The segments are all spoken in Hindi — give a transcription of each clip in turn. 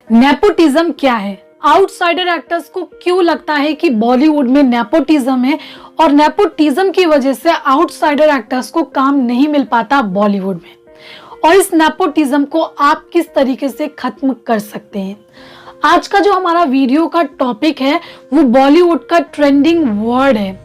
नेपोटिज्म क्या है? आउटसाइडर एक्टर्स को क्यों लगता है कि बॉलीवुड में नेपोटिज्म है और नेपोटिज्म की वजह से आउटसाइडर एक्टर्स को काम नहीं मिल पाता बॉलीवुड में, और इस नेपोटिज्म को आप किस तरीके से खत्म कर सकते हैं। आज का जो हमारा वीडियो का टॉपिक है वो बॉलीवुड का ट्रेंडिंग वर्ड है।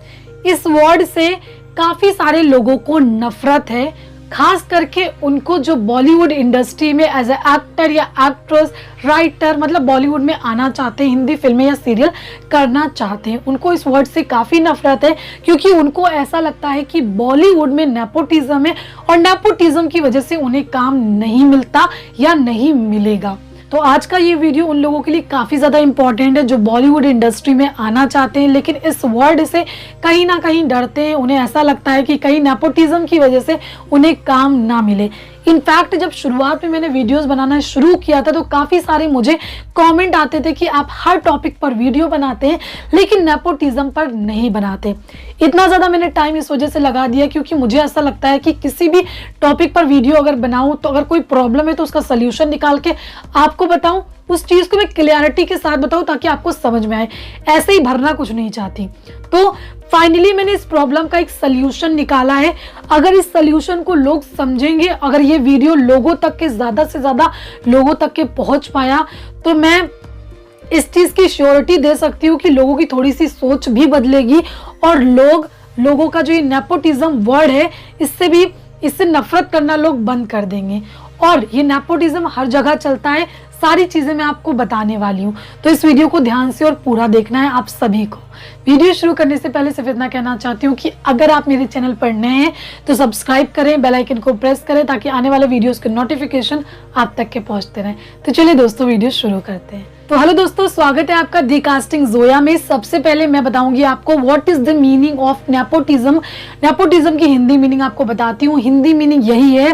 इस वर्ड से काफी सारे लोगों को नफरत है, खास करके उनको जो बॉलीवुड इंडस्ट्री में एज ए एक्टर या एक्ट्रेस, राइटर, मतलब बॉलीवुड में आना चाहते हैं, हिंदी फिल्में या सीरियल करना चाहते हैं, उनको इस वर्ड से काफ़ी नफरत है, क्योंकि उनको ऐसा लगता है कि बॉलीवुड में नेपोटिज्म है और नेपोटिज्म की वजह से उन्हें काम नहीं मिलता या नहीं मिलेगा। तो आज का ये वीडियो उन लोगों के लिए काफ़ी ज़्यादा इंपॉर्टेंट है जो बॉलीवुड इंडस्ट्री में आना चाहते हैं लेकिन इस वर्ड से कहीं ना कहीं डरते हैं। उन्हें ऐसा लगता है कि कहीं नेपोटिज्म की वजह से उन्हें काम ना मिले। इनफैक्ट जब शुरुआत में मैंने वीडियोस बनाना शुरू किया था तो काफ़ी सारे मुझे कमेंट आते थे कि आप हर टॉपिक पर वीडियो बनाते हैं लेकिन नेपोटिज्म पर नहीं बनाते। इतना ज़्यादा मैंने टाइम इस वजह से लगा दिया क्योंकि मुझे ऐसा लगता है कि किसी भी टॉपिक पर वीडियो अगर बनाऊं तो अगर कोई प्रॉब्लम है तो उसका सल्यूशन निकाल के आपको बताऊं, उस चीज़ को मैं क्लियरिटी के साथ बताऊं ताकि आपको समझ में आए। ऐसे ही भरना कुछ नहीं चाहती। तो फाइनली मैंने इस प्रॉब्लम का एक सल्यूशन निकाला है। अगर इस सल्यूशन को लोग समझेंगे, अगर ये वीडियो लोगों तक के ज़्यादा से ज़्यादा लोगों तक के पहुंच पाया तो मैं इस चीज़ की श्योरिटी दे सकती हूँ कि लोगों की थोड़ी सी सोच भी बदलेगी और लोगों का जो ये नेपोटिज्म वर्ड है इससे नफरत करना लोग बंद कर देंगे। और ये नेपोटिज्म हर जगह चलता है, सारी चीज़ें मैं आपको बताने वाली हूँ, तो इस वीडियो को ध्यान से और पूरा देखना है आप सभी को। वीडियो शुरू करने से पहले सिर्फ इतना कहना चाहती हूँ कि अगर आप मेरे चैनल पर नए हैं तो सब्सक्राइब करें, बेल आइकन को प्रेस करें ताकि आने वाले वीडियोस के नोटिफिकेशन आप तक के पहुँचते रहें। तो चलिए दोस्तों वीडियो शुरू करते हैं। तो हेलो दोस्तों, स्वागत है आपका दी कास्टिंग जोया में। सबसे पहले मैं बताऊंगी आपको what is the meaning of nepotism. Nepotism की हिंदी मीनिंग आपको बताती हूँ। हिंदी मीनिंग यही है,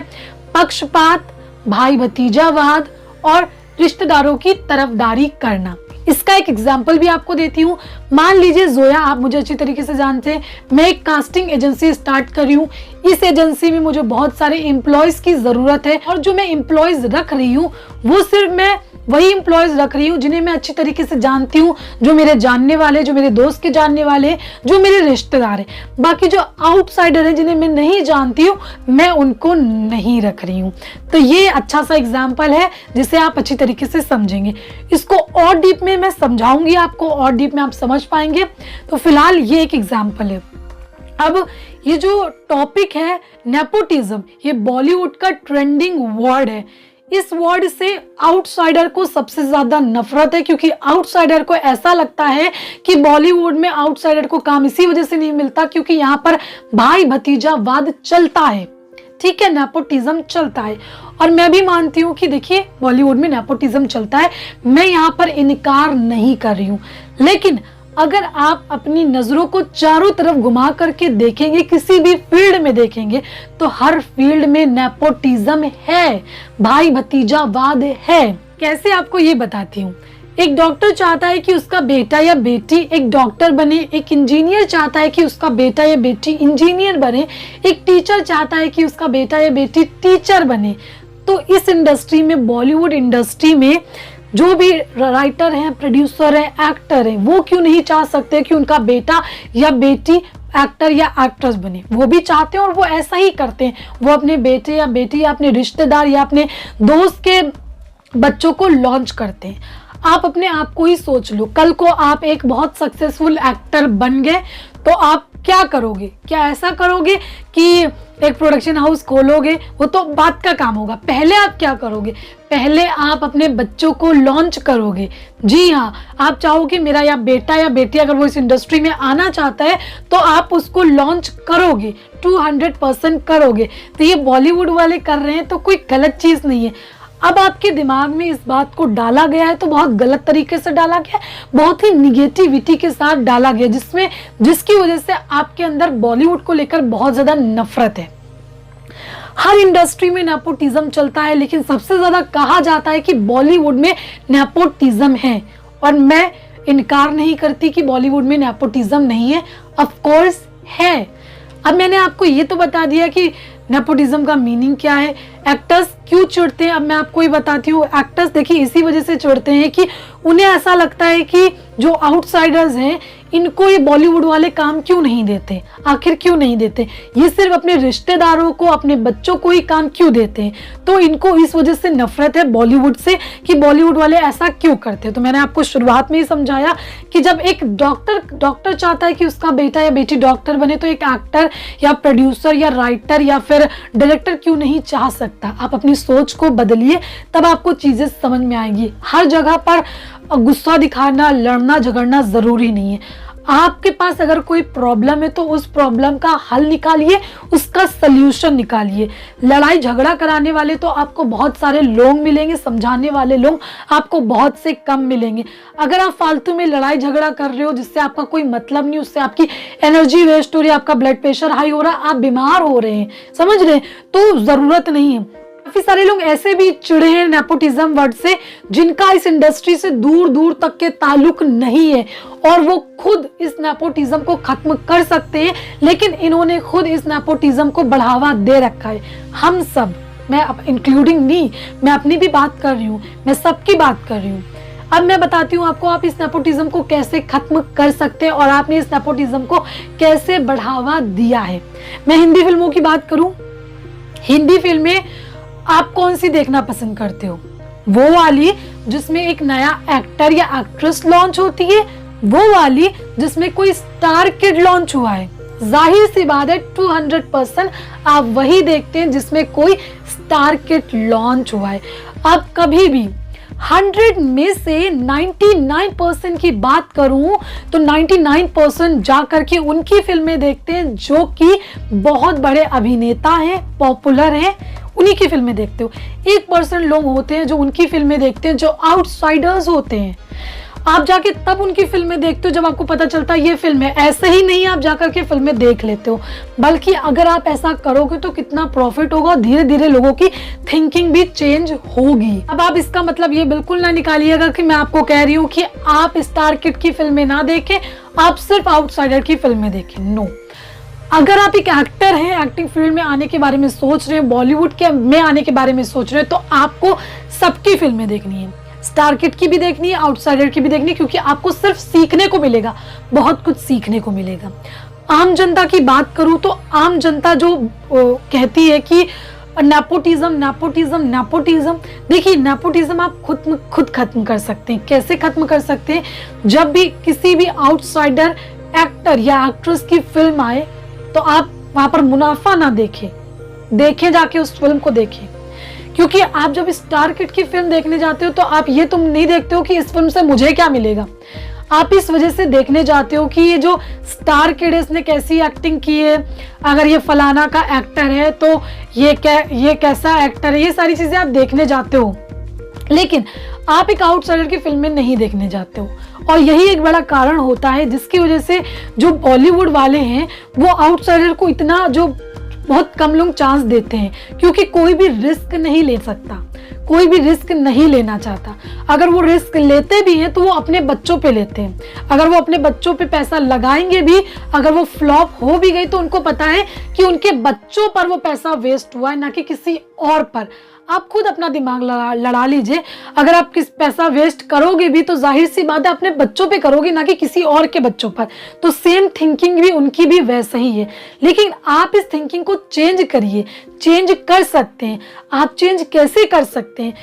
पक्षपात, भाई भतीजावाद और रिश्तेदारों की तरफदारी करना। इसका एक एग्जाम्पल भी आपको देती हूँ। मान लीजिए जोया, आप मुझे अच्छी तरीके से जानते हैं, मैं एक कास्टिंग एजेंसी स्टार्ट कर रही हूँ। इस एजेंसी में मुझे बहुत सारे एम्प्लॉयज़ की ज़रूरत है और जो मैं एम्प्लॉयज़ रख रही हूँ वो सिर्फ मैं वही एम्प्लॉयज़ रख रही हूँ जिन्हें मैं अच्छी तरीके से जानती हूँ, जो मेरे जानने वाले, जो मेरे दोस्त के जानने वाले, जो मेरे रिश्तेदार हैं। बाकी जो आउटसाइडर हैं जिन्हें मैं नहीं जानती हूँ मैं उनको नहीं रख रही हूँ। तो ये अच्छा सा एग्जाम्पल है जिसे आप अच्छी तरीके से समझेंगे। इसको और डीप में मैं समझाऊंगी आपको, और डीप में आप समझ पाएंगे। तो फिलहाल ये एक एग्जाम्पल है। अब ये जो टॉपिक है नेपोटिज्म, ये बॉलीवुड का ट्रेंडिंग वर्ड है। इस वर्ड से आउटसाइडर को सबसे ज्यादा नफरत है क्योंकि आउटसाइडर को ऐसा लगता है कि बॉलीवुड में आउटसाइडर को काम इसी वजह से नहीं मिलता क्योंकि यहाँ पर भाई भतीजावाद चलता है। ठीक है, नेपोटिज्म चलता है और मैं भी मानती हूँ कि देखिए बॉलीवुड में नेपोटिज्म चलता है, मैं यहाँ पर इनकार नहीं कर रही हूँ। लेकिन अगर आप अपनी नजरों को चारों तरफ घुमा करके देखेंगे, किसी भी फील्ड में देखेंगे तो हर फील्ड में नेपोटिज्म है, भाई भतीजावाद है। कैसे आपको ये बताती हूँ। एक डॉक्टर चाहता है कि उसका बेटा या बेटी एक डॉक्टर बने, एक इंजीनियर चाहता है कि उसका बेटा या बेटी इंजीनियर बने, एक टीचर चाहता है कि उसका बेटा या बेटी टीचर बने। तो इस इंडस्ट्री में, बॉलीवुड इंडस्ट्री में जो भी राइटर हैं, प्रोड्यूसर हैं, एक्टर हैं, वो क्यों नहीं चाह सकते कि उनका बेटा या बेटी एक्टर या एक्ट्रेस बने। वो भी चाहते हैं और वो ऐसा ही करते हैं। वो अपने बेटे या बेटी या अपने रिश्तेदार या अपने दोस्त के बच्चों को लॉन्च करते हैं। आप अपने आप को ही सोच लो, कल को आप एक बहुत सक्सेसफुल एक्टर बन गए तो आप क्या करोगे? क्या ऐसा करोगे कि एक प्रोडक्शन हाउस खोलोगे? वो तो बात का काम होगा। पहले आप क्या करोगे? पहले आप अपने बच्चों को लॉन्च करोगे। जी हाँ, आप चाहोगे मेरा या बेटा या बेटी अगर वो इस इंडस्ट्री में आना चाहता है तो आप उसको लॉन्च करोगे, 200% करोगे। तो ये बॉलीवुड वाले कर रहे हैं तो कोई गलत चीज़ नहीं है। अब आपके दिमाग में इस बात को डाला गया है तो बहुत गलत तरीके से डाला गया, बहुत ही निगेटिविटी के साथ डाला गया, जिसकी वजह से आपके अंदर बॉलीवुड को लेकर बहुत ज़्यादा नफरत है। हर इंडस्ट्री में नेपोटिज्म चलता है लेकिन सबसे ज़्यादा कहा जाता है कि बॉलीवुड में नेपोटिज्म है, और मैं इनकार नहीं करती कि बॉलीवुड में नेपोटिज्म नहीं है, ऑफ कोर्स है। अब मैंने आपको ये तो बता दिया कि नेपोटिज्म का मीनिंग क्या है, एक्टर्स क्यों चिढ़ते हैं। अब मैं आपको ये बताती हूँ, एक्टर्स देखिए इसी वजह से चिढ़ते हैं कि उन्हें ऐसा लगता है कि जो आउटसाइडर्स हैं इनको ये बॉलीवुड वाले काम क्यों नहीं देते, आखिर क्यों नहीं देते, ये सिर्फ अपने रिश्तेदारों को, अपने बच्चों को ही काम क्यों देते हैं। तो इनको इस वजह से नफरत है बॉलीवुड से कि बॉलीवुड वाले ऐसा क्यों करते हैं। तो मैंने आपको शुरुआत में ही समझाया कि जब एक डॉक्टर चाहता है कि उसका बेटा या बेटी डॉक्टर बने, तो एक एक्टर या प्रोड्यूसर या राइटर या फिर डायरेक्टर क्यों नहीं चाह सकता। आप अपनी सोच को बदलिए, तब आपको चीजें समझ में आएंगी। हर जगह पर गुस्सा दिखाना, लड़ना झगड़ना जरूरी नहीं है। आपके पास अगर कोई प्रॉब्लम है तो उस प्रॉब्लम का हल निकालिए, उसका सल्यूशन निकालिए। लड़ाई झगड़ा कराने वाले तो आपको बहुत सारे लोग मिलेंगे, समझाने वाले लोग आपको बहुत से कम मिलेंगे। अगर आप फालतू में लड़ाई झगड़ा कर रहे हो जिससे आपका कोई मतलब नहीं, उससे आपकी एनर्जी वेस्ट हो रही है, आपका ब्लड प्रेशर हाई हो रहा है, आप बीमार हो रहे हैं, समझ रहे हैं, तो जरूरत नहीं है। काफी सारे लोग ऐसे भी चिढ़े हैं नेपोटिज्म वर्ड से जिनका इस इंडस्ट्री से दूर दूर तक के ताल्लुक नहीं है और वो खुद इस नेपोटिज्म को खत्म कर सकते हैं, लेकिन इन्होंने खुद इस नेपोटिज्म को बढ़ावा दे रखा है। हम सब, मैं इंक्लूडिंग मी, मैं अपनी भी बात कर रही हूँ, मैं सबकी बात कर रही हूँ। अब मैं बताती हूँ आपको आप इस नेपोटिज्म को कैसे खत्म कर सकते हैं और आपने इस नेपोटिज्म को कैसे बढ़ावा दिया है। मैं हिंदी फिल्मों की बात करूँ, हिंदी फिल्में आप कौन सी देखना पसंद करते हो? वो वाली जिसमें एक नया एक्टर या एक्ट्रेस लॉन्च होती है, वो वाली जिसमें कोई स्टार किड लॉन्च हुआ है? जाहिर सी बात है 200% आप वही देखते हैं जिसमें कोई स्टार किड लॉन्च हुआ है। अब कभी भी 100 में से 99% की बात करूं तो 99% जाकर के उनकी फिल्में देखते हैं जो कि बहुत बड़े अभिनेता हैं, पॉपुलर हैं, उन्हीं की फिल्में देखते हो। 1% लोग होते हैं जो उनकी फिल्में देखते हैं जो आउटसाइडर्स होते हैं। आप जाके तब उनकी फिल्में देखते हो जब आपको पता चलता है ये फिल्म है। ऐसे ही नहीं आप जाकर के फिल्में देख लेते हो, बल्कि अगर आप ऐसा करोगे तो कितना प्रॉफिट होगा, धीरे धीरे लोगों की थिंकिंग भी चेंज होगी। अब आप इसका मतलब ये बिल्कुल ना निकालिएगा कि मैं आपको कह रही हूँ कि आप स्टार किड की फिल्में ना देखें, आप सिर्फ आउटसाइडर की फिल्में देखें। नो, अगर आप एक एक्टर हैं, एक्टिंग फील्ड में आने के बारे में सोच रहे हैं, बॉलीवुड के में आने के बारे में सोच रहे हैं, तो आपको सबकी फिल्में देखनी है। स्टार किड की भी देखनी है, आउटसाइडर की भी देखनी है, क्योंकि आपको सिर्फ सीखने को मिलेगा, बहुत कुछ सीखने को मिलेगा। आम जनता की बात करूं तो आम जनता जो कहती है कि नेपोटिज्म नेपोटिज्म नेपोटिज्म, देखिए नेपोटिज्म आप खुद खत्म कर सकते हैं। कैसे खत्म कर सकते हैं? जब भी किसी भी आउटसाइडर एक्टर या एक्ट्रेस की फिल्म आए तो आप वहां पर मुनाफा ना देखें जाके उस फिल्म को देखें, क्योंकि आप जब स्टार किड की फिल्म देखने जाते हो तो आप ये तुम नहीं देखते हो कि इस फिल्म से मुझे क्या मिलेगा। आप इस वजह से देखने जाते हो कि ये जो स्टार किड है इसने कैसी एक्टिंग की है, अगर ये फलाना का एक्टर है तो ये कैसा एक्टर है, ये सारी चीजें आप देखने जाते हो। लेकिन आप एक आउटसाइडर की फिल्में नहीं देखने जाते हो, और यही एक बड़ा कारण होता है जिसकी वजह से जो बॉलीवुड वाले हैं वो आउटसाइडर को इतना जो बहुत कम लोग चांस देते हैं, क्योंकि कोई भी रिस्क नहीं ले सकता, कोई भी रिस्क नहीं लेना चाहता। अगर वो रिस्क लेते भी हैं तो वो अपने बच्चों पे लेते हैं। अगर वो अपने बच्चों पे पैसा लगाएंगे भी, अगर वो फ्लॉप हो भी गई तो उनको पता है कि उनके बच्चों पर वो पैसा वेस्ट हुआ है, ना कि किसी और पर। आप खुद अपना दिमाग लड़ा लीजिए, अगर आप किस पैसा वेस्ट करोगे भी तो जाहिर सी बात है अपने बच्चों पे करोगे, ना कि किसी और के बच्चों पर। तो सेम थिंकिंग भी उनकी भी वैसा ही है, लेकिन आप इस थिंकिंग को चेंज करिए, चेंज कर सकते हैं। आप चेंज कैसे कर सकते हैं?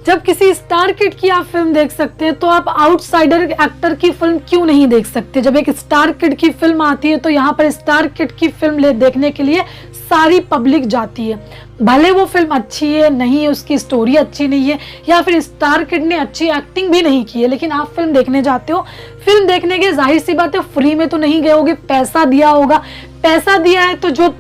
जब किसी स्टार किड की आप फिल्म देख सकते हैं तो आप आउटसाइडर एक्टर की फिल्म क्यों नहीं देख सकते? जब एक स्टार किड की फिल्म आती है तो यहाँ पर स्टार किड की फिल्म देखने के लिए सारी पब्लिक जाती है, भले वो फिल्म अच्छी है नहीं है, उसकी स्टोरी अच्छी नहीं है, या फिर स्टार किड ने अच्छी एक्टिंग भी नहीं की है, लेकिन आप फिल्म देखने जाते हो। फिल्म देखने के जाहिर सी बात है फ्री में तो नहीं गए होगे, पैसा दिया होगा। पैसा दिया है तो जो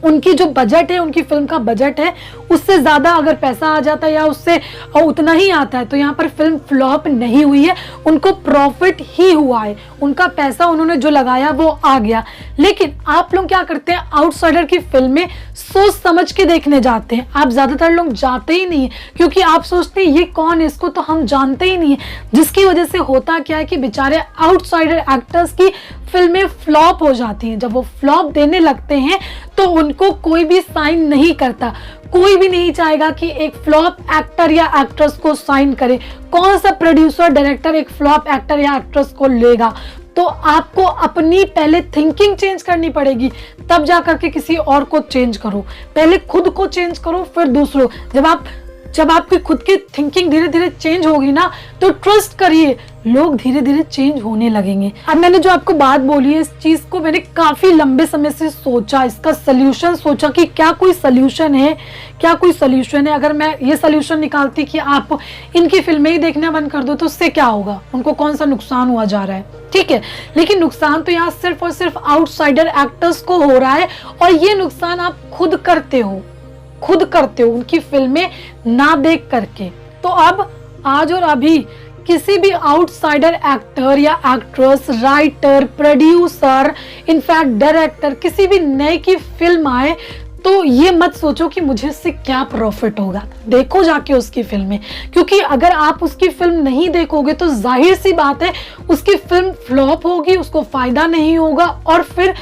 उनकी जो बजट है, उनकी फिल्म का बजट है, उससे ज़्यादा अगर पैसा आ जाता है या उससे उतना ही आता है तो यहाँ पर फिल्म फ्लॉप नहीं हुई है, उनको प्रॉफिट ही हुआ है, उनका पैसा उन्होंने जो लगाया वो आ गया। लेकिन आप लोग क्या करते हैं, आउटसाइडर की फिल्में सोच समझ के देखने जाते हैं। आप ज़्यादातर लोग जाते ही नहीं है क्योंकि आप सोचते हैं ये कौन है, इसको तो हम जानते ही नहीं है, जिसकी वजह से होता क्या है कि बेचारे आउटसाइडर एक्टर्स की फिल्में फ्लॉप हो जाती हैं। जब वो फ्लॉप देने लगते हैं तो उनको कोई भी साइन नहीं करता, कोई भी नहीं चाहेगा कि एक फ्लॉप एक्टर या एक्ट्रेस को साइन करे। कौन सा प्रोड्यूसर डायरेक्टर एक फ्लॉप एक्टर या एक्ट्रेस को लेगा? तो आपको अपनी पहले थिंकिंग चेंज करनी पड़ेगी, तब जा करके किसी और को चेंज करो। पहले खुद को चेंज करो फिर दूसरों। जब आपकी खुद की थिंकिंग धीरे धीरे चेंज होगी ना, तो ट्रस्ट करिए लोग धीरे धीरे चेंज होने लगेंगे। अब मैंने जो आपको बात बोली है, इस चीज को मैंने काफी लंबे समय से सोचा, इसका सल्यूशन सोचा कि क्या कोई सल्यूशन है, क्या कोई सल्यूशन है। अगर मैं ये सल्यूशन निकालती कि आप इनकी फिल्में ही देखना बंद कर दो तो उससे क्या होगा, उनको कौन सा नुकसान हुआ जा रहा है, ठीक है। लेकिन नुकसान तो यहाँ सिर्फ और सिर्फ आउटसाइडर एक्टर्स को हो रहा है और ये नुकसान आप खुद करते हो उनकी फिल्में ना देख करके। तो अब आज और अभी किसी भी आउटसाइडर एक्टर या actress, writer, producer, in fact director, किसी भी नए की फिल्म आए तो ये मत सोचो कि मुझे इससे क्या प्रॉफिट होगा। देखो जाके उसकी फिल्में, क्योंकि अगर आप उसकी फिल्म नहीं देखोगे तो जाहिर सी बात है उसकी फिल्म फ्लॉप होगी, उसको फायदा नहीं होगा और फिर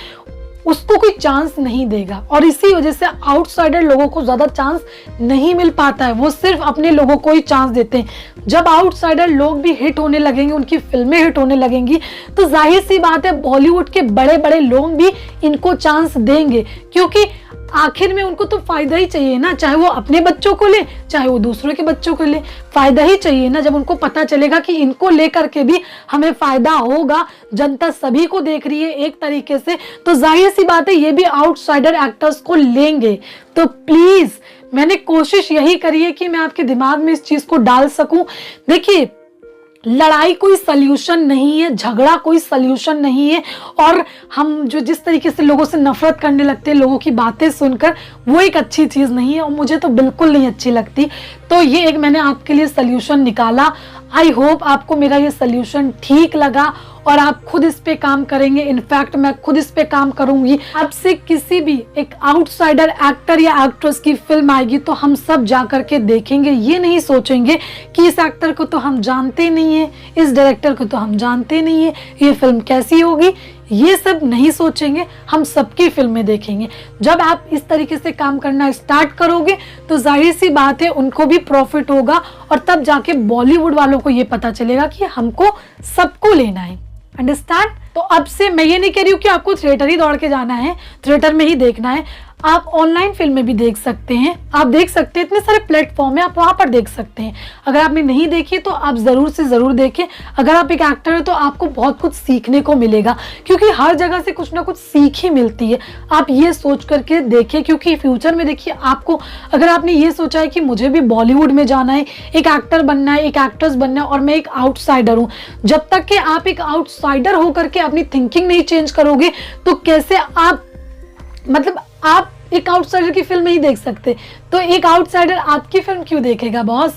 उसको कोई चांस नहीं देगा। और इसी वजह से आउटसाइडर लोगों को ज्यादा चांस नहीं मिल पाता है, वो सिर्फ अपने लोगों को ही चांस देते हैं। जब आउटसाइडर लोग भी हिट होने लगेंगे, उनकी फिल्में हिट होने लगेंगी, तो जाहिर सी बात है बॉलीवुड के बड़े बड़े लोग भी इनको चांस देंगे, क्योंकि आखिर में उनको तो फायदा ही चाहिए ना, चाहे वो अपने बच्चों को ले चाहे वो दूसरों के बच्चों को ले, फायदा ही चाहिए ना। जब उनको पता चलेगा कि इनको लेकर के भी हमें फायदा होगा, जनता सभी को देख रही है एक तरीके से, तो जाहिर सी बात है ये भी आउटसाइडर एक्टर्स को लेंगे। तो प्लीज मैंने कोशिश यही करी है कि मैं आपके दिमाग में इस चीज को डाल सकूं। देखिए, लड़ाई कोई सल्यूशन नहीं है, झगड़ा कोई सल्यूशन नहीं है, और हम जो जिस तरीके से लोगों से नफरत करने लगते हैं लोगों की बातें सुनकर, वो एक अच्छी चीज नहीं है और मुझे तो बिल्कुल नहीं अच्छी लगती। तो ये एक मैंने आपके लिए सल्यूशन निकाला। आई होप आपको मेरा ये सल्यूशन ठीक लगा और आप खुद इस पे काम करेंगे। इनफैक्ट मैं खुद इस पे काम करूंगी। आपसे किसी भी एक आउटसाइडर एक्टर या एक्ट्रेस की फिल्म आएगी तो हम सब जा करके देखेंगे, ये नहीं सोचेंगे कि इस एक्टर को तो हम जानते नहीं है, इस डायरेक्टर को तो हम जानते नहीं है, ये फिल्म कैसी होगी, ये सब नहीं सोचेंगे, हम सबकी फिल्में देखेंगे। जब आप इस तरीके से काम करना स्टार्ट करोगे तो जाहिर सी बात है उनको भी प्रॉफिट होगा और तब जाके बॉलीवुड वालों को ये पता चलेगा कि हमको सबको लेना है। अंडरस्टैंड? तो अब से मैं ये नहीं कह रही हूँ कि आपको थिएटर ही दौड़ के जाना है, थिएटर में ही देखना है। आप ऑनलाइन फिल्में भी देख सकते हैं, आप देख सकते हैं, इतने सारे प्लेटफॉर्म है, आप वहां पर देख सकते हैं। अगर आपने नहीं देखी तो आप जरूर से जरूर देखें। अगर आप एक एक्टर है तो आपको बहुत कुछ सीखने को मिलेगा, क्योंकि हर जगह से कुछ ना कुछ सीख ही मिलती है। आप ये सोच करके देखें, क्योंकि फ्यूचर में देखिए आपको, अगर आपने ये सोचा है कि मुझे भी बॉलीवुड में जाना है, एक एक्टर बनना है, एक एक्ट्रेस बनना है और मैं एक आउटसाइडर हूँ, जब तक कि आप एक आउटसाइडर होकर के अपनी थिंकिंग नहीं चेंज करोगे तो कैसे आप एक आउटसाइडर की फिल्म नहीं देख सकते। तो एक आउटसाइडर आपकी फिल्म क्यों देखेगा बॉस?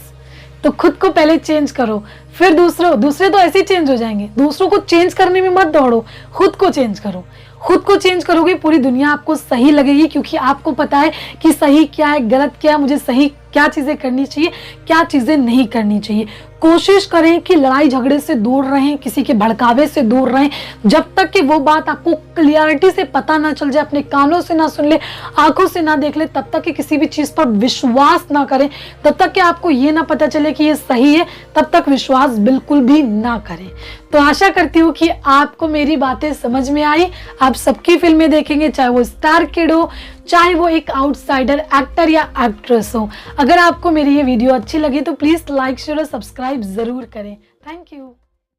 तो खुद को पहले चेंज करो, फिर दूसरे तो ऐसे ही चेंज हो जाएंगे। दूसरों को चेंज करने में मत दौड़ो, खुद को चेंज करो। खुद को चेंज करोगे पूरी दुनिया आपको सही लगेगी, क्योंकि आपको पता है कि सही क्या है, गलत क्या है, मुझे सही क्या चीजें करनी चाहिए, क्या चीजें नहीं करनी चाहिए। कोशिश करें कि लड़ाई झगड़े से दूर रहें, किसी के भड़कावे से दूर रहें। जब तक कि वो बात आपको क्लियरिटी से पता ना चल जाए, अपने कानों से ना सुन ले, आंखों से ना देख ले, तब तक कि किसी भी चीज पर विश्वास ना करें। तब तक कि आपको ये ना पता चले कि ये सही है, तब तक विश्वास बिल्कुल भी ना करें। तो आशा करती हूँ कि आपको मेरी बातें समझ में आई। आप सबकी फिल्में देखेंगे, चाहे वो स्टार किड हो, चाहे वो एक आउटसाइडर एक्टर या एक्ट्रेस हो। अगर आपको मेरी ये वीडियो अच्छी लगी तो प्लीज लाइक शेयर और सब्सक्राइब जरूर करें। Thank you.